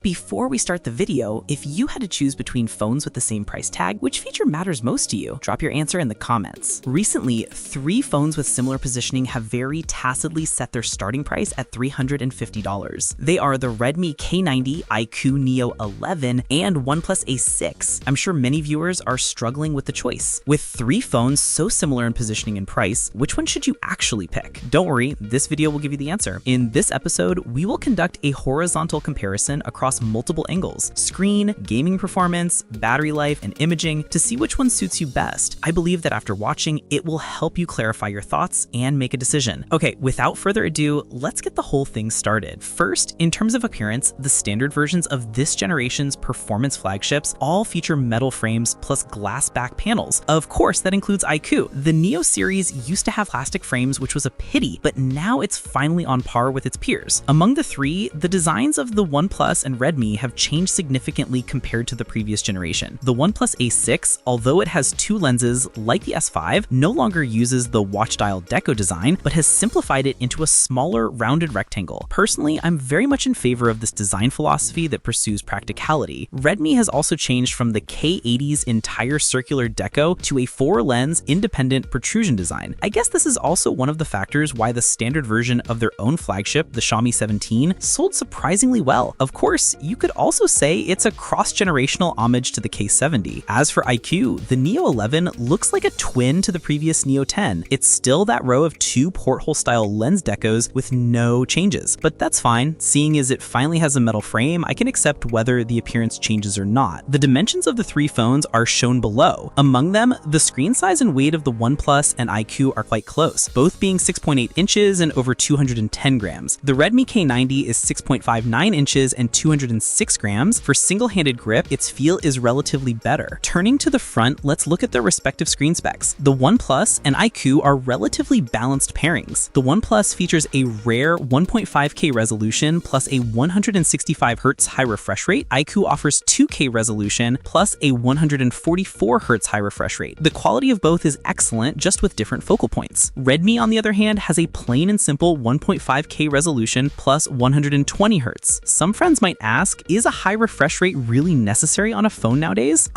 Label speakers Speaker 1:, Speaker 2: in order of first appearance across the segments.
Speaker 1: Before we start the video, if you had to choose between phones with the same price tag, which feature matters most to you? Drop your answer in the comments. Recently, 3 phones with similar positioning have very tacitly set their starting price at $350. They are the Redmi K90, iQOO Neo11, and OnePlus Ace 6. I'm sure many viewers are struggling with the choice. With 3 phones so similar in positioning and price, which one should you actually pick? Don't worry, this video will give you the answer. In this episode, we will conduct a horizontal comparison across multiple angles: screen, gaming performance, battery life, and imaging, to see which one suits you best. I believe that after watching, it will help you clarify your thoughts and make a decision. Okay, without further ado, let's get the whole thing started. First, in terms of appearance, the standard versions of this generation's performance flagships all feature metal frames plus glass back panels. Of course, that includes iQOO. The Neo series used to have plastic frames, which was a pity, but now it's finally on par with its peers. Among the 3, the designs of the OnePlus and Redmi have changed significantly compared to the previous generation. The OnePlus Ace 6, although it has 2 lenses like the S5, no longer uses the watch dial deco design, but has simplified it into a smaller, rounded rectangle. Personally, I'm very much in favor of this design philosophy that pursues practicality. Redmi has also changed from the K80's entire circular deco to a 4-lens, independent protrusion design. I guess this is also one of the factors why the standard version of their own flagship, the Xiaomi 17, sold surprisingly well. Of course, you could also say it's a cross-generational homage to the K70. As for iQOO, the Neo11 looks like a twin to the previous Neo10. It's still that row of 2 porthole-style lens decos with no changes, but that's fine. Seeing as it finally has a metal frame, I can accept whether the appearance changes or not. The dimensions of the 3 phones are shown below. Among them, the screen size and weight of the OnePlus and iQOO are quite close, both being 6.8 inches and over 210 grams. The Redmi K90 is 6.59 inches and 206 grams. For single-handed grip, its feel is relatively better. Turning to the front, let's look at their respective screen specs. The OnePlus and iQOO are relatively balanced pairings. The OnePlus features a rare 1.5K resolution plus a 165Hz high refresh rate. iQOO offers 2K resolution plus a 144Hz high refresh rate. The quality of both is excellent, just with different focal points. Redmi, on the other hand, has a plain and simple 1.5K resolution plus 120Hz. Some friends might ask, is a high refresh rate really necessary on a phone nowadays?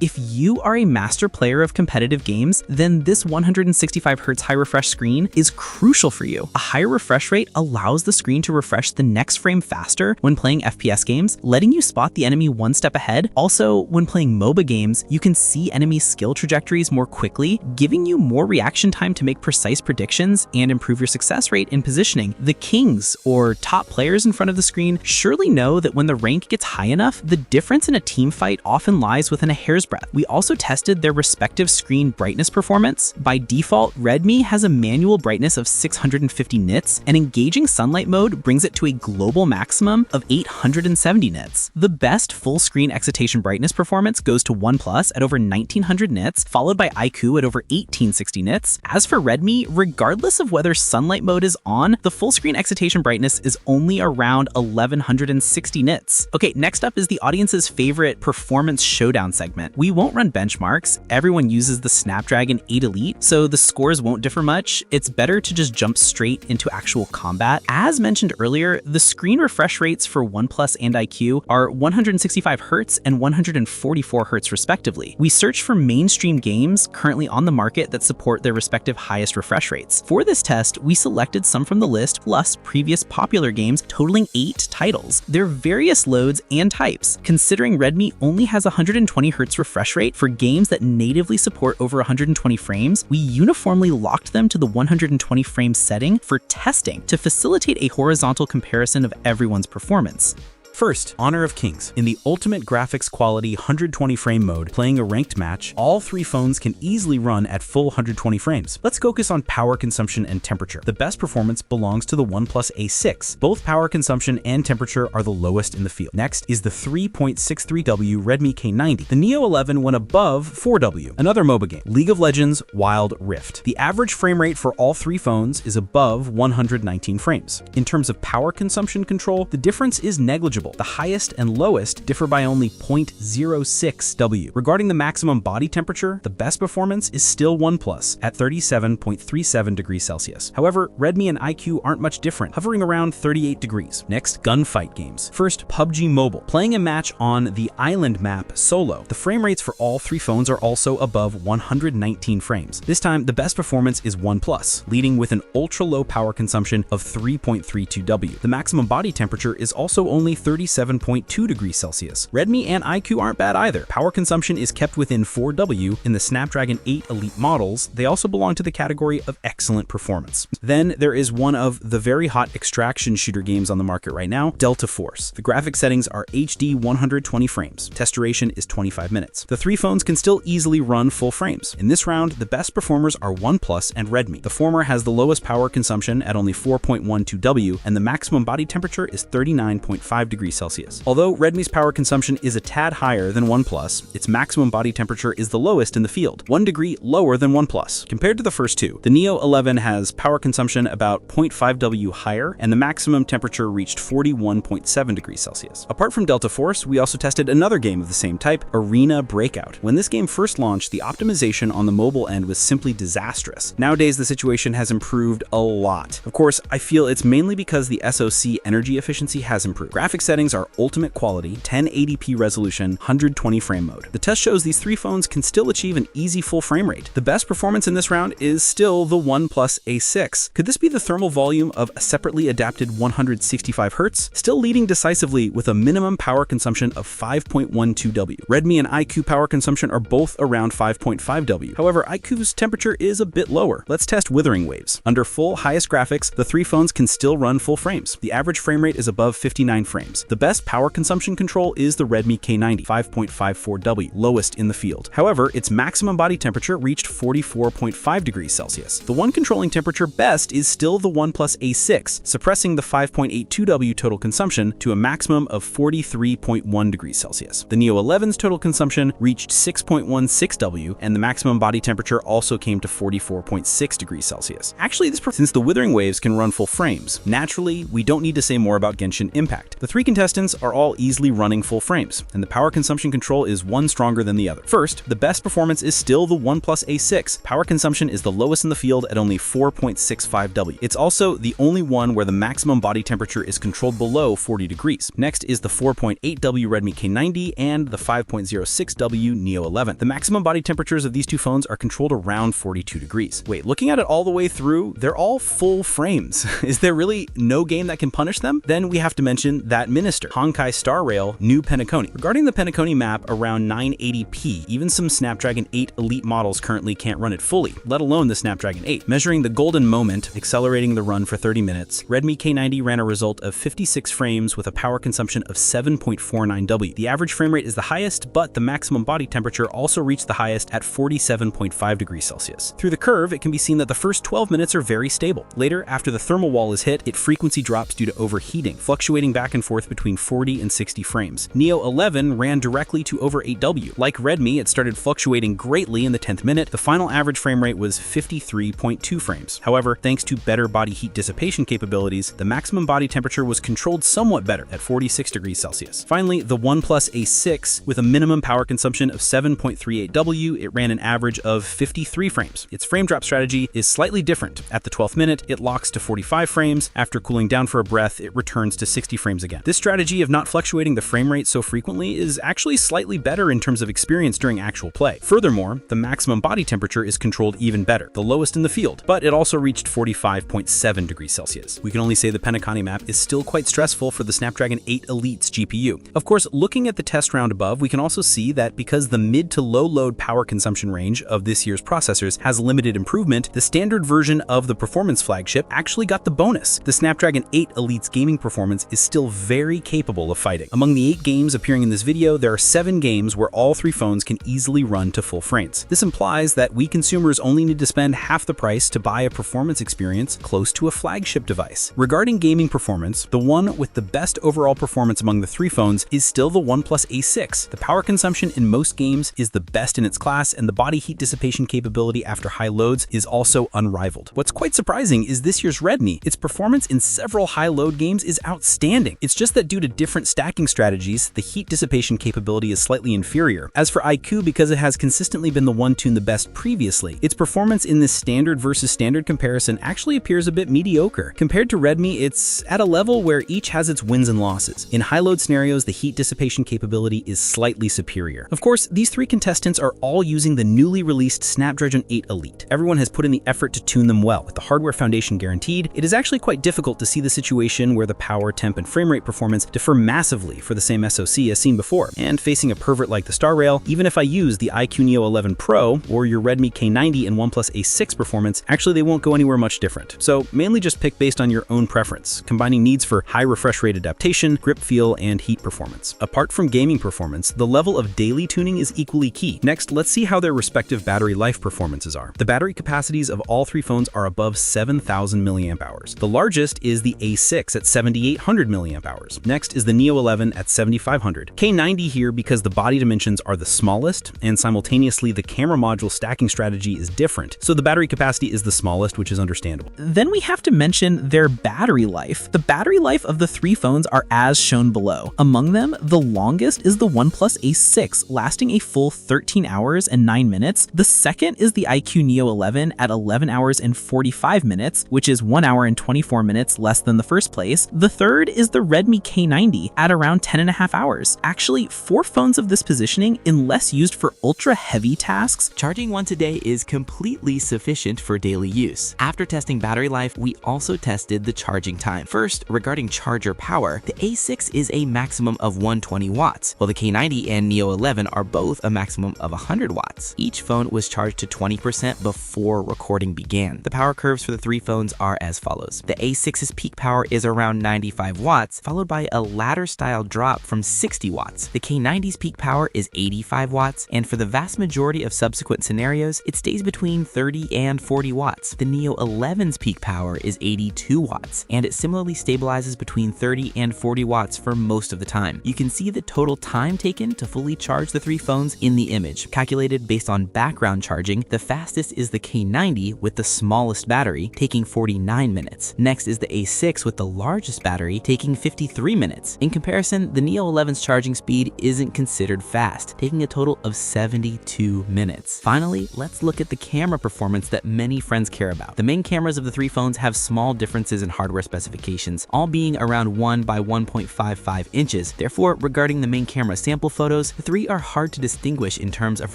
Speaker 1: If you are a master player of competitive games, then this 165Hz high refresh screen is crucial for you. A higher refresh rate allows the screen to refresh the next frame faster when playing FPS games, letting you spot the enemy one step ahead. Also, when playing MOBA games, you can see enemy skill trajectories more quickly, giving you more reaction time to make precise predictions and improve your success rate in positioning. The kings, or top players in front of the screen, surely know that when the rank gets high enough, the difference in a team fight often lies within a hair's breadth. We also tested their respective screen brightness performance. By default, Redmi has a manual brightness of 650 nits, and engaging sunlight mode brings it to a global maximum of 870 nits. The best full screen excitation brightness performance goes to OnePlus at over 1900 nits, followed by iQOO at over 1860 nits. As for Redmi, regardless of whether sunlight mode is on, the full screen excitation brightness is only around 1160 nits. Okay, next up is the audience's favorite performance showdown segment. We won't run benchmarks. Everyone uses the Snapdragon 8 Elite, so the scores won't differ much. It's better to just jump straight into actual combat. As mentioned earlier, the screen refresh rates for OnePlus and iQOO are 165Hz and 144Hz respectively. We searched for mainstream games currently on the market that support their respective highest refresh rates. For this test, we selected some from the list plus previous popular games totaling 8 titles. There are various loads and types. Considering Redmi only has 120Hz refresh rate for games that natively support over 120 frames, we uniformly locked them to the 120 frame setting for testing to facilitate a horizontal comparison of everyone's performance.
Speaker 2: First, Honor of Kings. In the ultimate graphics quality 120 frame mode, playing a ranked match, all 3 phones can easily run at full 120 frames. Let's focus on power consumption and temperature. The best performance belongs to the OnePlus Ace 6. Both power consumption and temperature are the lowest in the field. Next is the 3.63W Redmi K90. The Neo11 went above 4W, another MOBA game, League of Legends Wild Rift. The average frame rate for all 3 phones is above 119 frames. In terms of power consumption control, the difference is negligible. interchangeable. The highest and lowest differ by only 0.06 W. Regarding the maximum body temperature, the best performance is still OnePlus at 37.37 degrees Celsius. However, Redmi and iQOO aren't much different, hovering around 38 degrees. Next, gunfight games. First, PUBG Mobile. Playing a match on the island map solo, the frame rates for all three phones are also above 119 frames. This time, the best performance is OnePlus, leading with an ultra-low power consumption of 3.32 W. The maximum body temperature is also only 37.2 degrees Celsius. Redmi and iQOO aren't bad either. Power consumption is kept within 4 W in the Snapdragon 8 Elite models. They also belong to the category of excellent performance. Then there is one of the very hot extraction shooter games on the market right now, Delta Force. The graphic settings are HD 120 frames. Test duration is 25 minutes. The three phones can still easily run full frames. In this round, the best performers are OnePlus and Redmi. The former has the lowest power consumption at only 4.12 W, and the maximum body temperature is 39.5 degrees Celsius. Although Redmi's power consumption is a tad higher than OnePlus, its maximum body temperature is the lowest in the field, 1 degree lower than OnePlus. Compared to the first two, the Neo11 has power consumption about 0.5 W higher, and the maximum temperature reached 41.7 degrees Celsius. Apart from Delta Force, we also tested another game of the same type, Arena Breakout. When this game first launched, the optimization on the mobile end was simply disastrous. Nowadays, the situation has improved a lot. Of course, I feel it's mainly because the SoC energy efficiency has improved. Graphic settings are ultimate quality, 1080p resolution, 120 frame mode. The test shows these three phones can still achieve an easy full frame rate. The best performance in this round is still the OnePlus Ace. Could this be the thermal volume of a separately adapted 165 Hz? Still leading decisively with a minimum power consumption of 5.12 W. Redmi and iQOO power consumption are both around 5.5 W. However, iQOO's temperature is a bit lower. Let's test withering waves. Under full highest graphics, the three phones can still run full frames. The average frame rate is above 59 frames. The best power consumption control is the Redmi K90, 5.54 W, lowest in the field. However, its maximum body temperature reached 44.5 degrees Celsius. The one controlling temperature best is still the OnePlus Ace, suppressing the 5.82 W total consumption to a maximum of 43.1 degrees Celsius. The Neo11's total consumption reached 6.16 W, and the maximum body temperature also came to 44.6 degrees Celsius. Actually, since the withering waves can run full frames, naturally, we don't need to say more about Genshin Impact. The three contestants are all easily running full frames, and the power consumption control is one stronger than the other. First, the best performance is still the OnePlus Ace. Power consumption is the lowest in the field at only 4.65 W. It's also the only one where the maximum body temperature is controlled below 40 degrees. Next is the 4.8 W Redmi K90 and the 5.06 W Neo11. The maximum body temperatures of these two phones are controlled around 42 degrees. Wait, looking at it all the way through, they're all full frames. Is there really no game that can punish them? Then we have to mention that minister, Honkai Star Rail New Penacony. Regarding the Penacony map around 980p, even some Snapdragon 8 Elite models currently can't run it fully, let alone the Snapdragon 8. Measuring the golden moment, accelerating the run for 30 minutes, Redmi K90 ran a result of 56 frames with a power consumption of 7.49 W. The average frame rate is the highest, but the maximum body temperature also reached the highest at 47.5 degrees Celsius. Through the curve, it can be seen that the first 12 minutes are very stable. Later, after the thermal wall is hit, its frequency drops due to overheating, fluctuating back and forth between 40 and 60 frames. Neo11 ran directly to over 8 W. Like Redmi, it started fluctuating greatly in the 10th minute. The final average frame rate was 53.2 frames. However, thanks to better body heat dissipation capabilities, the maximum body temperature was controlled somewhat better at 46 degrees Celsius. Finally, the OnePlus Ace, with a minimum power consumption of 7.38 W, it ran an average of 53 frames. Its frame drop strategy is slightly different. At the 12th minute, it locks to 45 frames. After cooling down for a breath, it returns to 60 frames again. This strategy of not fluctuating the frame rate so frequently is actually slightly better in terms of experience during actual play. Furthermore, the maximum body temperature is controlled even better, the lowest in the field, but it also reached 45.7 degrees Celsius. We can only say the Penacony map is still quite stressful for the Snapdragon 8 Elite's GPU. Of course, looking at the test round above, we can also see that because the mid to low load power consumption range of this year's processors has limited improvement, the standard version of the performance flagship actually got the bonus. The Snapdragon 8 Elite's gaming performance is still very capable of fighting. Among the 8 games appearing in this video, there are 7 games where all 3 phones can easily run to full frames. This implies that we consumers only need to spend half the price to buy a performance experience close to a flagship device. Regarding gaming performance, the one with the best overall performance among the 3 phones is still the OnePlus Ace. The power consumption in most games is the best in its class, and the body heat dissipation capability after high loads is also unrivaled. What's quite surprising is this year's Redmi. Its performance in several high load games is outstanding. It's just just that due to different stacking strategies, the heat dissipation capability is slightly inferior. As for iQOO, because it has consistently been the one tuned the best previously, its performance in this standard versus standard comparison actually appears a bit mediocre. Compared to Redmi, it's at a level where each has its wins and losses. In high-load scenarios, the heat dissipation capability is slightly superior. Of course, these three contestants are all using the newly released Snapdragon 8 Elite. Everyone has put in the effort to tune them well. With the hardware foundation guaranteed, it is actually quite difficult to see the situation where the power, temp, and frame rate performance differ massively for the same SoC as seen before. And facing a pervert like the Star Rail, even if I use the iQOO Neo11 Pro or your Redmi K90 and OnePlus Ace 6 performance, actually they won't go anywhere much different. So mainly just pick based on your own preference, combining needs for high refresh rate adaptation, grip feel, and heat performance. Apart from gaming performance, the level of daily tuning is equally key. Next, let's see how their respective battery life performances are. The battery capacities of all three phones are above 7,000 mAh. The largest is the A6 at 7,800 mAh. Next is the Neo11 at 7,500. K90 here because the body dimensions are the smallest, and simultaneously the camera module stacking strategy is different, so the battery capacity is the smallest, which is understandable.
Speaker 1: Then we have to mention their battery life. The battery life of the three phones are as shown below. Among them, the longest is the OnePlus Ace 6, lasting a full 13 hours and 9 minutes. The second is the iQOO Neo11 at 11 hours and 45 minutes, which is 1 hour and 24 minutes less than the first place. The third is the Redmi K90 at around 10.5 hours. Actually, for phones of this positioning, unless used for ultra-heavy tasks,
Speaker 3: charging once a day is completely sufficient for daily use. After testing battery life, we also tested the charging time. First, regarding charger power, the A6 is a maximum of 120 watts, while the K90 and Neo11 are both a maximum of 100 watts. Each phone was charged to 20% before recording began. The power curves for the three phones are as follows. The A6's peak power is around 95 watts, followed by a ladder-style drop from 60 watts. The K90's peak power is 85 watts, and for the vast majority of subsequent scenarios, it stays between 30 and 40 watts. The Neo11's peak power is 82 watts, and it similarly stabilizes between 30 and 40 watts for most of the time. You can see the total time taken to fully charge the three phones in the image. Calculated based on background charging, the fastest is the K90 with the smallest battery, taking 49 minutes. Next is the A6 with the largest battery, taking 53 minutes. In comparison, the Neo11's charging speed isn't considered fast, taking a total of 72 minutes. Finally, let's look at the camera performance that many friends care about. The main cameras of the three phones have small differences in hardware specifications, all being around 1 by 1.55 inches. Therefore, regarding the main camera sample photos, the three are hard to distinguish in terms of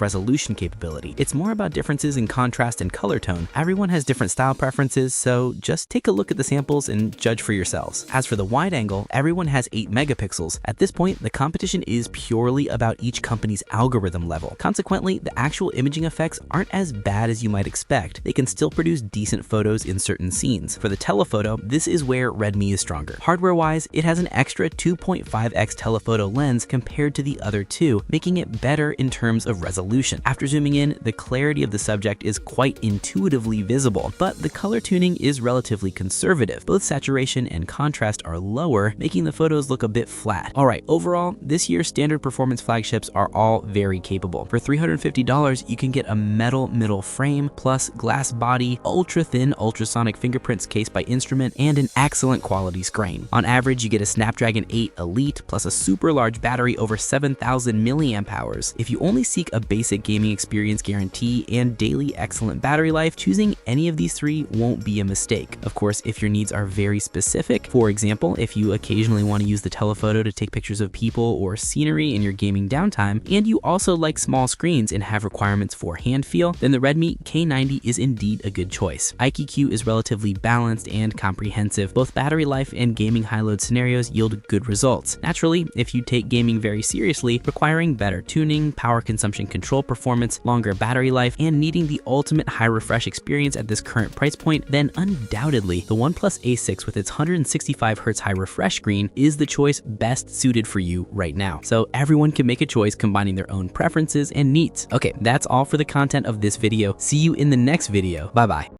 Speaker 3: resolution capability. It's more about differences in contrast and color tone. Everyone has different style preferences, so just take a look at the samples and judge for yourselves. As for the wide angle, everyone has 8 megapixels. At this point, the competition is purely about each company's algorithm level. Consequently, the actual imaging effects aren't as bad as you might expect. They can still produce decent photos in certain scenes. For the telephoto, this is where Redmi is stronger. Hardware-wise, it has an extra 2.5x telephoto lens compared to the other two, making it better in terms of resolution. After zooming in, the clarity of the subject is quite intuitively visible, but the color tuning is relatively conservative. Both saturation and contrast are lower, making the photos look a bit flat. Alright, overall, this year's standard performance flagships are all very capable. For $350, you can get a metal middle frame, plus glass body, ultra-thin ultrasonic fingerprints case by Instrument, and an excellent quality screen. On average, you get a Snapdragon 8 Elite, plus a super large battery over 7,000 mAh. If you only seek a basic gaming experience guarantee and daily excellent battery life, choosing any of these three won't be a mistake. Of course, if your needs are very specific, for example, if you occasionally want to use the telephoto to take pictures of people or scenery in your gaming downtime, and you also like small screens and have requirements for hand feel, then the Redmi K90 is indeed a good choice. iQOO is relatively balanced and comprehensive. Both battery life and gaming high-load scenarios yield good results. Naturally, if you take gaming very seriously, requiring better tuning, power consumption control performance, longer battery life, and needing the ultimate high refresh experience at this current price point, then undoubtedly the OnePlus A6 with its 165Hz high refresh screen is the choice best suited for you right now. So everyone can make a choice combining their own preferences and needs. Okay, that's all for the content of this video. See you in the next video. Bye bye.